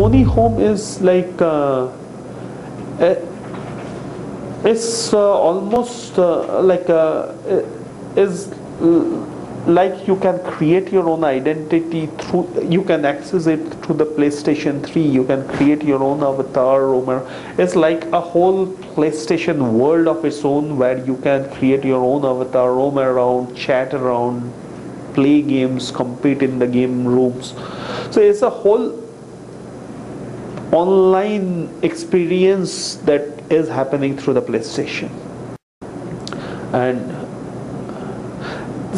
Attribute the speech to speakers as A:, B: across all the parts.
A: Sony Home is like it's almost is like you can create your own identity through, you can access it through the PlayStation 3, you can create your own avatar roamer. It's like a whole PlayStation world of its own, where you can create your own avatar, roam around, chat around, play games, compete in the game rooms. So it's a whole online experience that is happening through the PlayStation. And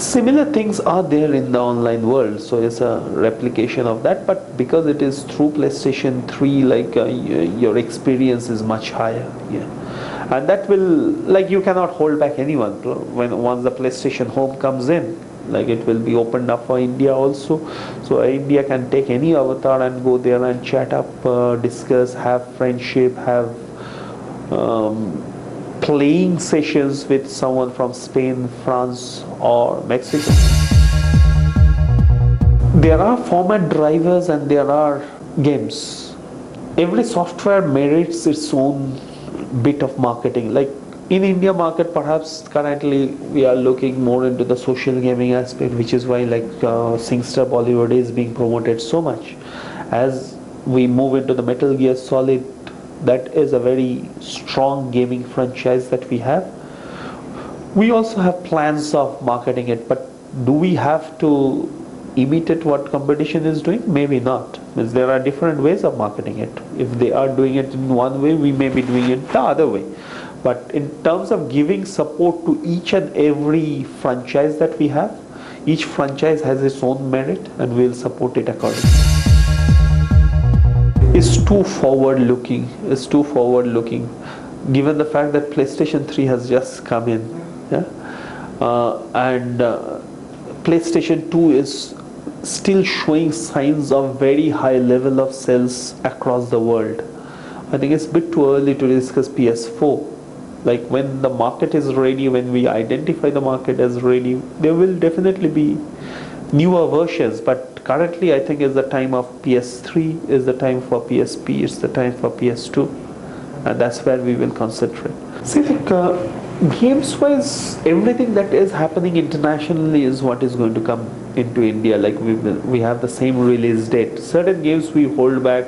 A: similar things are there in the online world, so it's a replication of that, but because it is through PlayStation 3, like your experience is much higher. Yeah. And that will, like, you cannot hold back anyone when once the PlayStation Home comes in. Like, it will be opened up for India also, so India can take any avatar and go there and chat up, discuss, have friendship, have playing sessions with someone from Spain, France or Mexico. There are format drivers and there are games. Every software merits its own bit of marketing. Like in India market, perhaps currently we are looking more into the social gaming aspect, which is why like Singstar Bollywood is being promoted so much. As we move into the Metal Gear Solid, that is a very strong gaming franchise that we have. We also have plans of marketing it, but do we have to imitate what competition is doing? Maybe not. Means there are different ways of marketing it. If they are doing it in one way, we may be doing it the other way. But in terms of giving support to each and every franchise that we have, each franchise has its own merit and we'll support it accordingly. It's too forward looking. It's too forward looking, given the fact that PlayStation 3 has just come in. Yeah? And PlayStation 2 is still showing signs of very high level of sales across the world. I think it's a bit too early to discuss PS4. Like when the market is ready, when we identify the market as ready, there will definitely be newer versions, but currently I think is the time of PS3, is the time for PSP, it's the time for PS2, and that's where we will concentrate. See, like games wise, everything that is happening internationally is what is going to come into India. Like we have the same release date. Certain games we hold back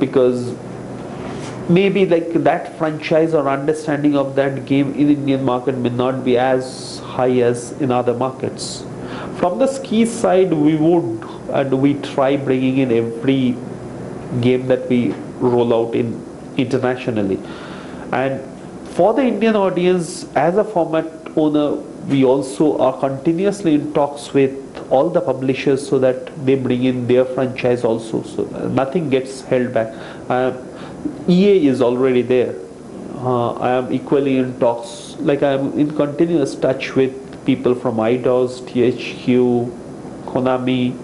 A: because maybe like that franchise or understanding of that game in Indian market may not be as high as in other markets. From the ski side, we would and we try bringing in every game that we roll out in internationally. And for the Indian audience, as a format owner, we also are continuously in talks with all the publishers so that they bring in their franchise also, so nothing gets held back. EA is already there. I am equally in talks, like I am in continuous touch with people from IDOS, THQ, Konami.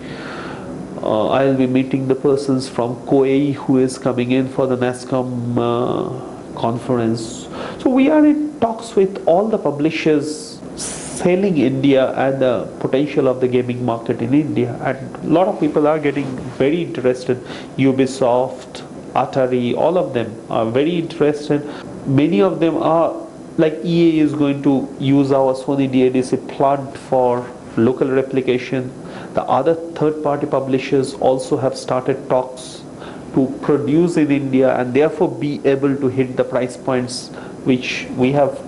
A: I'll be meeting the persons from Koei who is coming in for the NASCOM conference. So we are in talks with all the publishers selling India and the potential of the gaming market in India. And a lot of people are getting very interested. Ubisoft, Atari, all of them are very interested. Many of them are, like EA is going to use our Sony DADC plant for local replication. The other third-party publishers also have started talks to produce in India and therefore be able to hit the price points which we have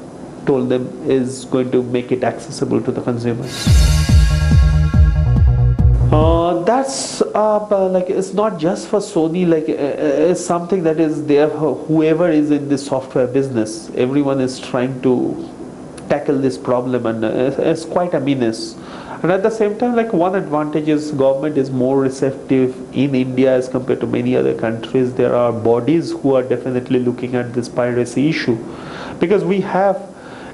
A: told them is going to make it accessible to the consumers. That's like it's not just for Sony, like it's something that is there for whoever is in the software business. Everyone is trying to tackle this problem, and it's quite a menace. And at the same time, like one advantage is government is more receptive in India as compared to many other countries. There are bodies who are definitely looking at this piracy issue, because we have,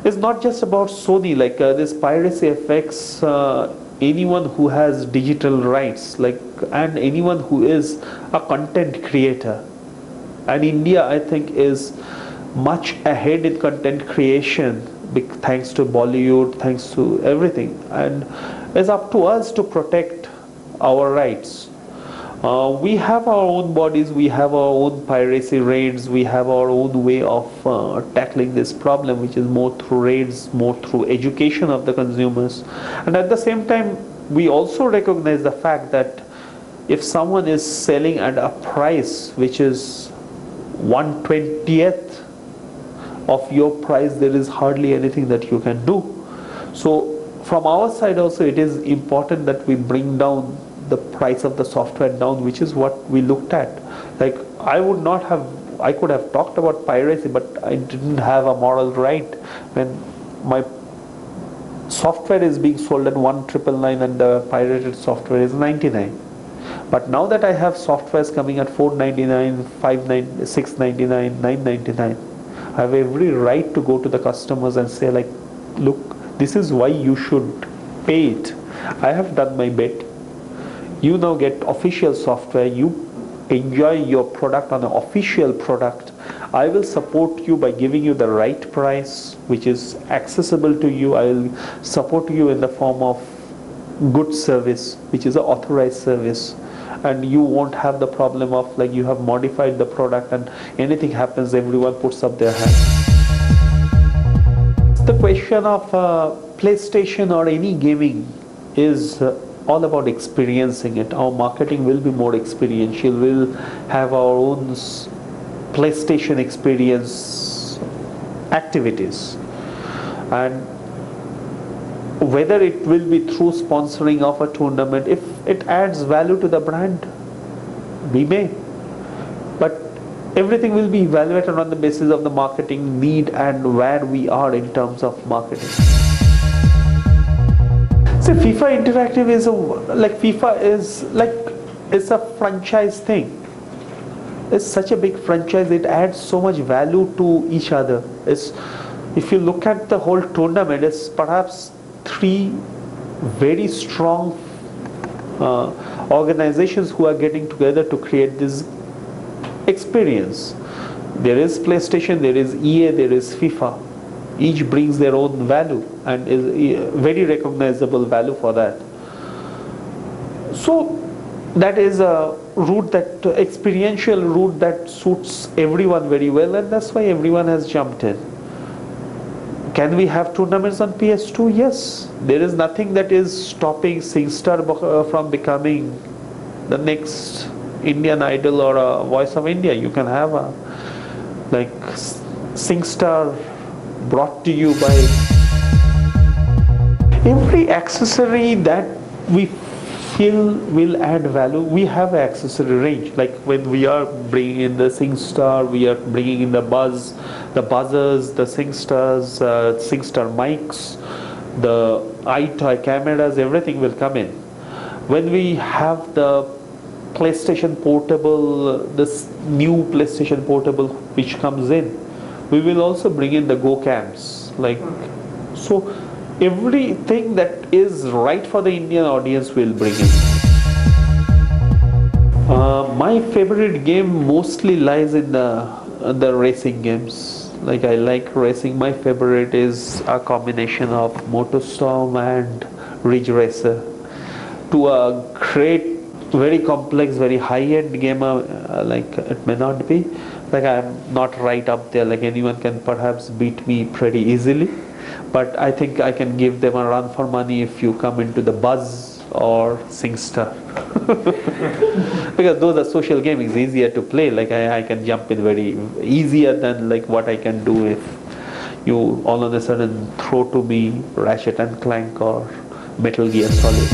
A: it's not just about Sony, like this piracy affects anyone who has digital rights, like, and anyone who is a content creator. And India, I think, is much ahead in content creation, thanks to Bollywood, thanks to everything, and it's up to us to protect our rights. We have our own bodies, we have our own piracy raids, we have our own way of tackling this problem, which is more through raids, more through education of the consumers. And at the same time, we also recognize the fact that if someone is selling at a price which is 1/20th of your price, there is hardly anything that you can do. So from our side also, it is important that we bring down the price of the software down, which is what we looked at. Like I could have talked about piracy, but I didn't have a moral right when my software is being sold at 1,999 and the pirated software is 99. But now that I have softwares coming at 499, 599, 699, 999, I have every right to go to the customers and say like, look, this is why you should pay it. I have done my bit. You now get official software. You enjoy your product on an official product. I will support you by giving you the right price, which is accessible to you. I will support you in the form of good service, which is an authorized service. And you won't have the problem of like you have modified the product and anything happens, everyone puts up their hand. The question of PlayStation or any gaming is all about experiencing it. Our marketing will be more experiential. We'll have our own PlayStation experience activities. And whether it will be through sponsoring of a tournament, if it adds value to the brand, we may. But everything will be evaluated on the basis of the marketing need and where we are in terms of marketing. So FIFA Interactive is FIFA is it's a franchise thing. It's such a big franchise, it adds so much value to each other. If you look at the whole tournament, it's perhaps 3 very strong organizations who are getting together to create this experience. There is PlayStation, there is EA, there is FIFA. Each brings their own value and is very recognizable value for that. So that is a route, that experiential route that suits everyone very well, and that's why everyone has jumped in. Can we have tournaments on PS2? Yes. There is nothing that is stopping SingStar from becoming the next Indian Idol or a Voice of India. You can have a SingStar brought to you by every accessory that we feel will add value. We have an accessory range. Like when we are bringing in the SingStar, we are bringing in the buzzers, the SingStars, SingStar mics, the eye-to-eye cameras, everything will come in. When we have the PlayStation Portable, this new PlayStation Portable which comes in, we will also bring in the Go cams. So everything that is right for the Indian audience will bring in. My favorite game mostly lies in the racing games. Like I like racing. My favorite is a combination of MotorStorm and Ridge Racer. To a great, very complex, very high-end gamer, it may not be. Like I'm not right up there. Like anyone can perhaps beat me pretty easily. But I think I can give them a run for money if you come into the Buzz or SingStar. Because those are social gaming, it's easier to play. Like I can jump in very easier than like what I can do if you all of a sudden throw to me Ratchet and Clank or Metal Gear Solid.